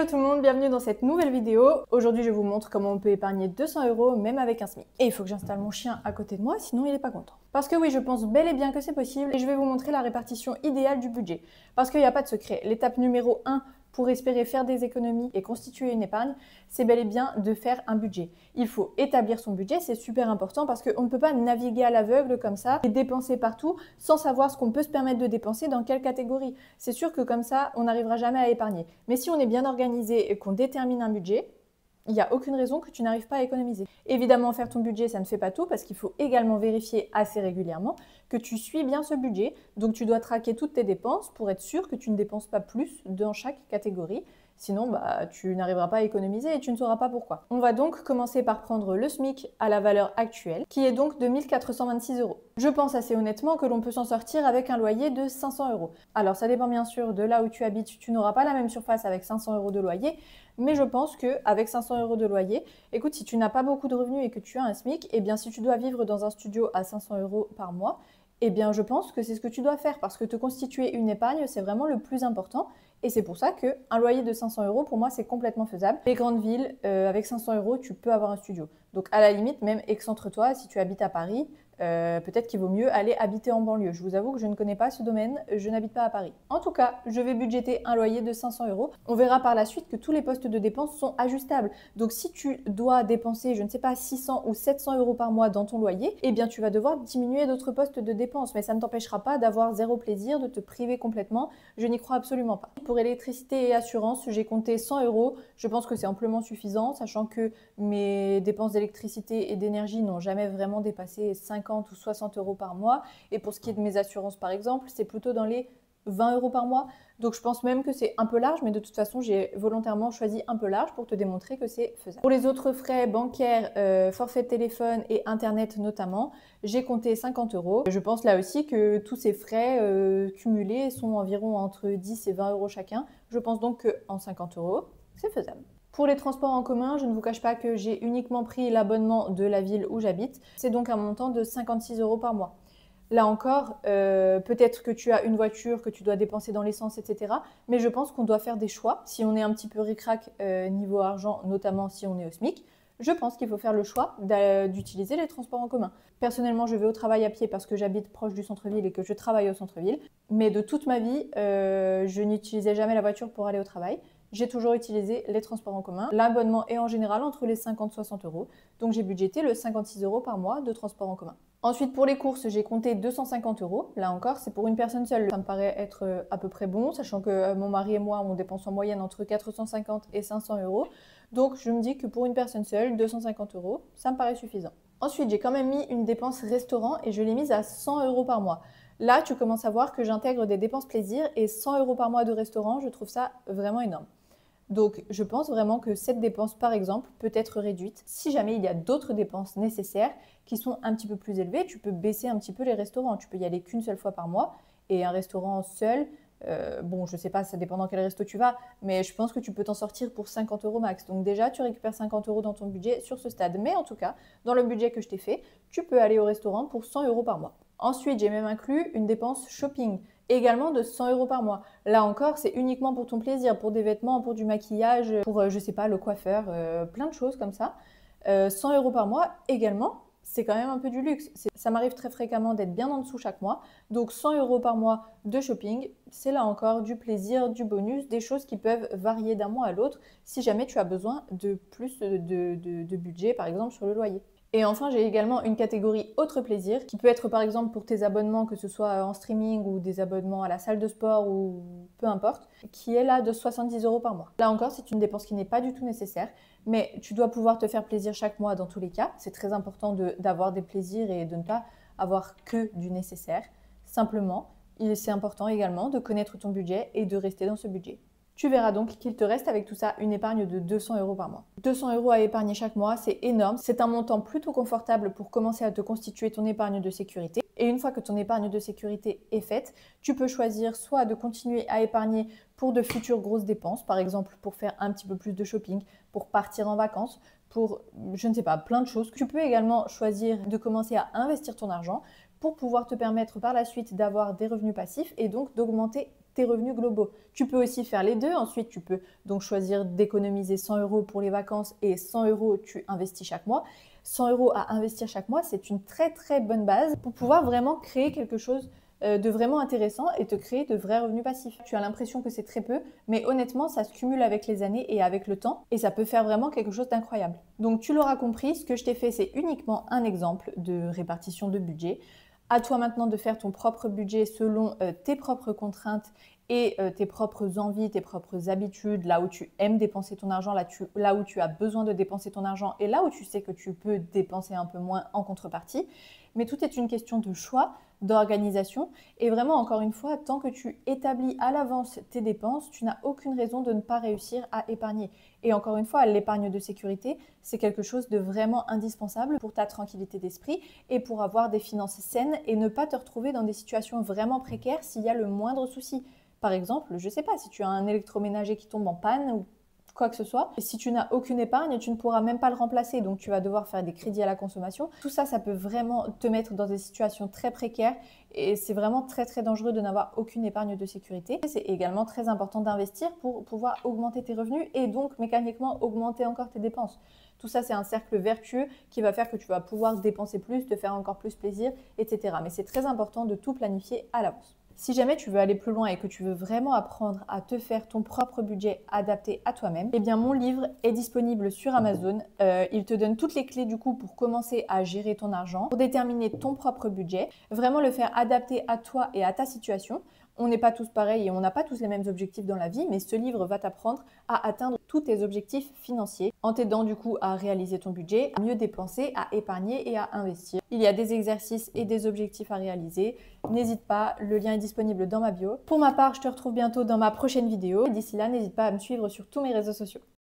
Hello tout le monde, bienvenue dans cette nouvelle vidéo. Aujourd'hui je vous montre comment on peut épargner 200 € même avec un SMIC. Et il faut que j'installe mon chien à côté de moi, sinon il n'est pas content. Parce que oui, je pense bel et bien que c'est possible et je vais vous montrer la répartition idéale du budget. Parce qu'il n'y a pas de secret. L'étape numéro 1 pour espérer faire des économies et constituer une épargne, c'est bel et bien de faire un budget. Il faut établir son budget, c'est super important parce qu'on ne peut pas naviguer à l'aveugle comme ça et dépenser partout sans savoir ce qu'on peut se permettre de dépenser dans quelle catégorie. C'est sûr que comme ça, on n'arrivera jamais à épargner. Mais si on est bien organisé et qu'on détermine un budget, il n'y a aucune raison que tu n'arrives pas à économiser. Évidemment, faire ton budget, ça ne fait pas tout parce qu'il faut également vérifier assez régulièrement que tu suis bien ce budget. Donc, tu dois traquer toutes tes dépenses pour être sûr que tu ne dépenses pas plus dans chaque catégorie. Sinon, tu n'arriveras pas à économiser et tu ne sauras pas pourquoi. On va donc commencer par prendre le SMIC à la valeur actuelle, qui est donc de 1 426 €. Je pense assez honnêtement que l'on peut s'en sortir avec un loyer de 500 €. Alors, ça dépend bien sûr de là où tu habites. Tu n'auras pas la même surface avec 500 € de loyer, mais je pense qu'avec 500 € de loyer, écoute, si tu n'as pas beaucoup de revenus et que tu as un SMIC, eh bien, si tu dois vivre dans un studio à 500 € par mois, eh bien, je pense que c'est ce que tu dois faire parce que te constituer une épargne, c'est vraiment le plus important. Et c'est pour ça qu'un loyer de 500 €, pour moi, c'est complètement faisable. Les grandes villes, avec 500 €, tu peux avoir un studio. Donc, à la limite, même excentre-toi, si tu habites à Paris, peut-être qu'il vaut mieux aller habiter en banlieue. Je vous avoue que je ne connais pas ce domaine, je n'habite pas à Paris. En tout cas, je vais budgéter un loyer de 500 €. On verra par la suite que tous les postes de dépenses sont ajustables. Donc si tu dois dépenser, je ne sais pas, 600 ou 700 € par mois dans ton loyer, eh bien tu vas devoir diminuer d'autres postes de dépenses. Mais ça ne t'empêchera pas d'avoir zéro plaisir, de te priver complètement. Je n'y crois absolument pas. Pour électricité et assurance, j'ai compté 100 €. Je pense que c'est amplement suffisant, sachant que mes dépenses d'électricité et d'énergie n'ont jamais vraiment dépassé 50 ou 60 € par mois. Et pour ce qui est de mes assurances, par exemple, c'est plutôt dans les 20 € par mois. Donc je pense même que c'est un peu large, mais de toute façon, j'ai volontairement choisi un peu large pour te démontrer que c'est faisable. Pour les autres frais bancaires, forfait de téléphone et internet notamment, j'ai compté 50 €. Je pense là aussi que tous ces frais cumulés sont environ entre 10 et 20 € chacun. Je pense donc qu'en 50 €, c'est faisable. Pour les transports en commun, je ne vous cache pas que j'ai uniquement pris l'abonnement de la ville où j'habite. C'est donc un montant de 56 € par mois. Là encore, peut-être que tu as une voiture, que tu dois dépenser dans l'essence, etc. Mais je pense qu'on doit faire des choix. Si on est un petit peu ric-rac niveau argent, notamment si on est au SMIC, je pense qu'il faut faire le choix d'utiliser les transports en commun. Personnellement, je vais au travail à pied parce que j'habite proche du centre-ville et que je travaille au centre-ville. Mais de toute ma vie, je n'utilisais jamais la voiture pour aller au travail. J'ai toujours utilisé les transports en commun. L'abonnement est en général entre les 50 et 60 €. Donc j'ai budgété le 56 € par mois de transport en commun. Ensuite, pour les courses, j'ai compté 250 €. Là encore, c'est pour une personne seule. Ça me paraît être à peu près bon, sachant que mon mari et moi, on dépense en moyenne entre 450 et 500 €. Donc je me dis que pour une personne seule, 250 €, ça me paraît suffisant. Ensuite, j'ai quand même mis une dépense restaurant et je l'ai mise à 100 € par mois. Là, tu commences à voir que j'intègre des dépenses plaisir et 100 € par mois de restaurant, je trouve ça vraiment énorme. Donc, je pense vraiment que cette dépense, par exemple, peut être réduite. Si jamais il y a d'autres dépenses nécessaires qui sont un petit peu plus élevées, tu peux baisser un petit peu les restaurants. Tu peux y aller qu'une seule fois par mois et un restaurant seul, bon, je sais pas, ça dépend dans quel resto tu vas, mais je pense que tu peux t'en sortir pour 50 € max. Donc déjà, tu récupères 50 € dans ton budget sur ce stade. Mais en tout cas, dans le budget que je t'ai fait, tu peux aller au restaurant pour 100 € par mois. Ensuite, j'ai même inclus une dépense shopping, également de 100 € par mois. Là encore, c'est uniquement pour ton plaisir, pour des vêtements, pour du maquillage, pour, je sais pas, le coiffeur, plein de choses comme ça. 100 € par mois également, c'est quand même un peu du luxe. Ça m'arrive très fréquemment d'être bien en dessous chaque mois. Donc 100 € par mois de shopping, c'est là encore du plaisir, du bonus, des choses qui peuvent varier d'un mois à l'autre si jamais tu as besoin de plus de budget, par exemple sur le loyer. Et enfin, j'ai également une catégorie autre plaisir qui peut être par exemple pour tes abonnements, que ce soit en streaming ou des abonnements à la salle de sport ou peu importe, qui est là de 70 € par mois. Là encore, c'est une dépense qui n'est pas du tout nécessaire, mais tu dois pouvoir te faire plaisir chaque mois dans tous les cas. C'est très important d'avoir des plaisirs et de ne pas avoir que du nécessaire. Simplement, c'est important également de connaître ton budget et de rester dans ce budget. Tu verras donc qu'il te reste avec tout ça une épargne de 200 € par mois. 200 € à épargner chaque mois, c'est énorme. C'est un montant plutôt confortable pour commencer à te constituer ton épargne de sécurité. Et une fois que ton épargne de sécurité est faite, tu peux choisir soit de continuer à épargner pour de futures grosses dépenses, par exemple pour faire un petit peu plus de shopping, pour partir en vacances, pour, je ne sais pas, plein de choses. Tu peux également choisir de commencer à investir ton argent pour pouvoir te permettre par la suite d'avoir des revenus passifs et donc d'augmenter tes revenus globaux. Tu peux aussi faire les deux. Ensuite, tu peux donc choisir d'économiser 100 € pour les vacances et 100 € tu investis chaque mois. 100 € à investir chaque mois, c'est une très très bonne base pour pouvoir vraiment créer quelque chose de vraiment intéressant et te créer de vrais revenus passifs. Tu as l'impression que c'est très peu, mais honnêtement, ça se cumule avec les années et avec le temps et ça peut faire vraiment quelque chose d'incroyable. Donc tu l'auras compris, ce que je t'ai fait, c'est uniquement un exemple de répartition de budget. À toi maintenant de faire ton propre budget selon tes propres contraintes et tes propres envies, tes propres habitudes, là où tu aimes dépenser ton argent, là où tu as besoin de dépenser ton argent et là où tu sais que tu peux dépenser un peu moins en contrepartie. Mais tout est une question de choix, d'organisation et vraiment encore une fois, tant que tu établis à l'avance tes dépenses, tu n'as aucune raison de ne pas réussir à épargner. Et encore une fois, l'épargne de sécurité, c'est quelque chose de vraiment indispensable pour ta tranquillité d'esprit et pour avoir des finances saines et ne pas te retrouver dans des situations vraiment précaires s'il y a le moindre souci. Par exemple, je ne sais pas, si tu as un électroménager qui tombe en panne ou quoi que ce soit, et si tu n'as aucune épargne, tu ne pourras même pas le remplacer, donc tu vas devoir faire des crédits à la consommation. Tout ça, ça peut vraiment te mettre dans des situations très précaires et c'est vraiment très très dangereux de n'avoir aucune épargne de sécurité. C'est également très important d'investir pour pouvoir augmenter tes revenus et donc mécaniquement augmenter encore tes dépenses. Tout ça, c'est un cercle vertueux qui va faire que tu vas pouvoir dépenser plus, te faire encore plus plaisir, etc. Mais c'est très important de tout planifier à l'avance. Si jamais tu veux aller plus loin et que tu veux vraiment apprendre à te faire ton propre budget adapté à toi-même, eh bien mon livre est disponible sur Amazon. Il te donne toutes les clés du coup pour commencer à gérer ton argent, pour déterminer ton propre budget, vraiment le faire adapter à toi et à ta situation. On n'est pas tous pareils et on n'a pas tous les mêmes objectifs dans la vie, mais ce livre va t'apprendre à atteindre tous tes objectifs financiers en t'aidant du coup à réaliser ton budget, à mieux dépenser, à épargner et à investir. Il y a des exercices et des objectifs à réaliser. N'hésite pas, le lien est disponible dans ma bio. Pour ma part, je te retrouve bientôt dans ma prochaine vidéo. D'ici là, n'hésite pas à me suivre sur tous mes réseaux sociaux.